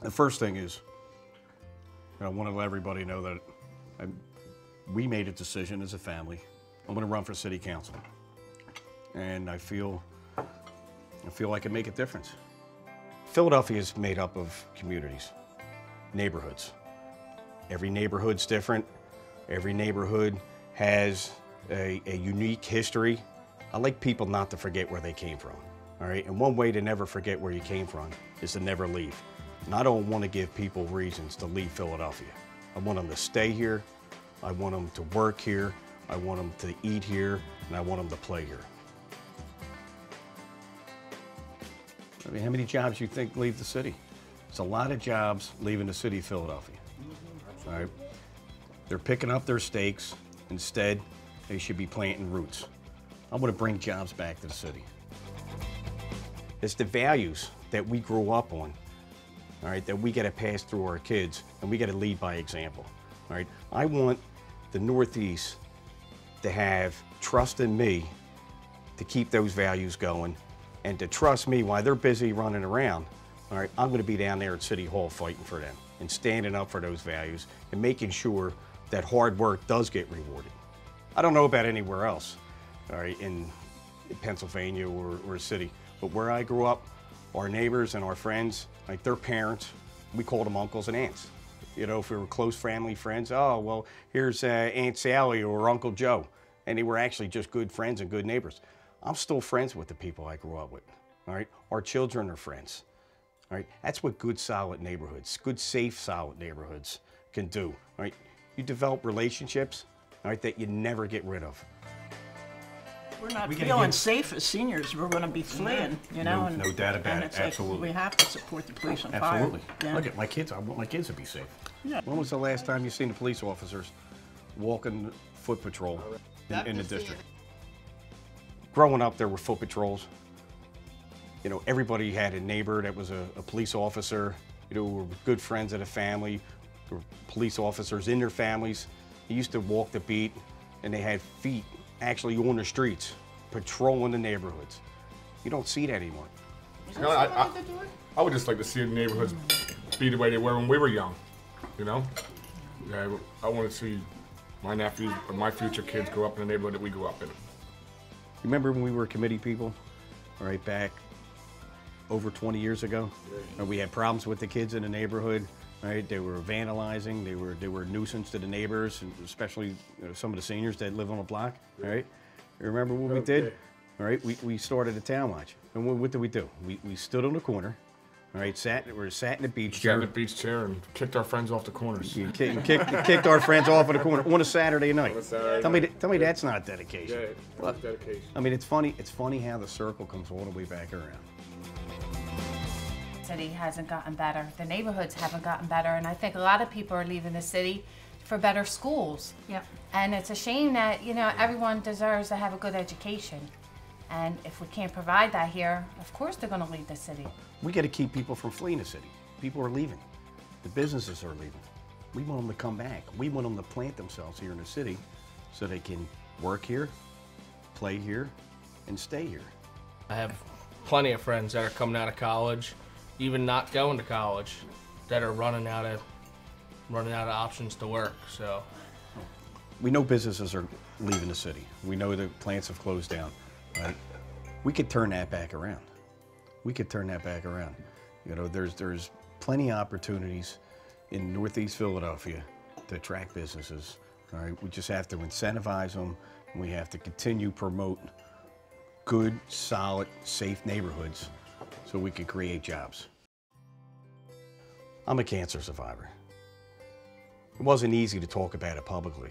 The first thing is, I want to let everybody know that we made a decision as a family. I'm going to run for city council, and I feel I can make a difference. Philadelphia is made up of communities, neighborhoods. Every neighborhood's different. Every neighborhood has a unique history. I like people not to forget where they came from, all right? And one way to never forget where you came from is to never leave. And I don't want to give people reasons to leave Philadelphia. I want them to stay here. I want them to work here. I want them to eat here, and I want them to play here. I mean, how many jobs you think leave the city? It's a lot of jobs leaving the city of Philadelphia. All right? They're picking up their stakes. Instead, they should be planting roots. I want to bring jobs back to the city. It's the values that we grew up on, all right, that we got to pass through our kids, and we got to lead by example. All right? I want the Northeast to have trust in me to keep those values going, and to trust me while they're busy running around. All right, I'm going to be down there at City Hall fighting for them and standing up for those values and making sure that hard work does get rewarded. I don't know about anywhere else, all right, in Pennsylvania or a city, but where I grew up, our neighbors and our friends, like their parents, we called them uncles and aunts. You know, if we were close family friends, oh, well, here's Aunt Sally or Uncle Joe. And they were actually just good friends and good neighbors. I'm still friends with the people I grew up with, all right? Our children are friends, all right? That's what good, solid neighborhoods, good, safe, solid neighborhoods can do, all right? You develop relationships, all right, that you never get rid of. We're not feeling safe as seniors. We're going to be fleeing, you know. No doubt about it, absolutely. Like we have to support the police and fire. Absolutely. Yeah. Look at my kids. I want my kids to be safe. Yeah. When was the last time you seen the police officers walking foot patrol in the district? Growing up, there were foot patrols. You know, everybody had a neighbor that was a police officer. You know, were good friends of the family. There were police officers in their families. They used to walk the beat, and they had feet actually on the streets, patrolling the neighborhoods. You don't see that anymore. You know, I would just like to see the neighborhoods be the way they were when we were young, you know? Yeah, I want to see my nephews or my future kids grow up in the neighborhood that we grew up in. Remember when we were committee people, all right, back over 20 years ago? Yeah. We had problems with the kids in the neighborhood, right? They were vandalizing, they were a nuisance to the neighbors, and especially some of the seniors that live on the block, all right? You remember what we did? All right, we started a town watch. And what did we do? We stood on the corner, all right, sat in the beach chair. Sat in the beach chair and kicked our friends off the corners. Kicked our friends off of the corner on a Saturday night. Tell me that's not dedication. Yeah, that's dedication. I mean, it's funny how the circle comes all the way back around. The city hasn't gotten better. The neighborhoods haven't gotten better, and I think a lot of people are leaving the city for better schools. Yep. And it's a shame that, you know, everyone deserves to have a good education. And if we can't provide that here, of course they're going to leave the city. We got to keep people from fleeing the city. People are leaving. The businesses are leaving. We want them to come back. We want them to plant themselves here in the city so they can work here, play here, and stay here. I have plenty of friends that are coming out of college, even not going to college, that are running out of options to work. So we know businesses are leaving the city. We know the plants have closed down. Right? We could turn that back around. We could turn that back around. You know, there's plenty of opportunities in Northeast Philadelphia to attract businesses. All right, we just have to incentivize them, and we have to continue to promote good, solid, safe neighborhoods so we can create jobs. I'm a cancer survivor. It wasn't easy to talk about it publicly.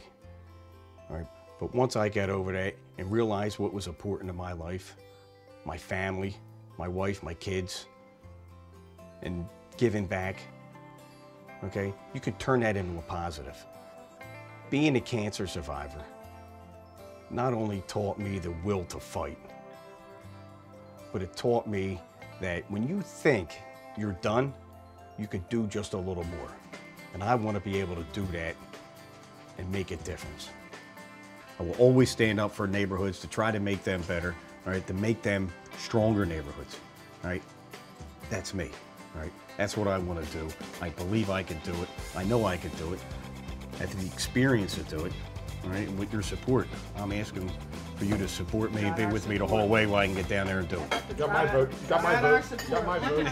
All right? But once I got over that and realized what was important in my life, my family, my wife, my kids, and giving back, okay, you could turn that into a positive. Being a cancer survivor not only taught me the will to fight, but it taught me that when you think you're done, you could do just a little more. And I want to be able to do that and make a difference. I will always stand up for neighborhoods to try to make them better, all right, to make them stronger neighborhoods, all right? That's me, All right, that's what I want to do. I believe I can do it. I know I can do it. I have the experience to do it. All right, and with your support, I'm asking for you to support me and be with me the whole way while I can get down there and do it. You got my vote. You got my vote. You got my vote.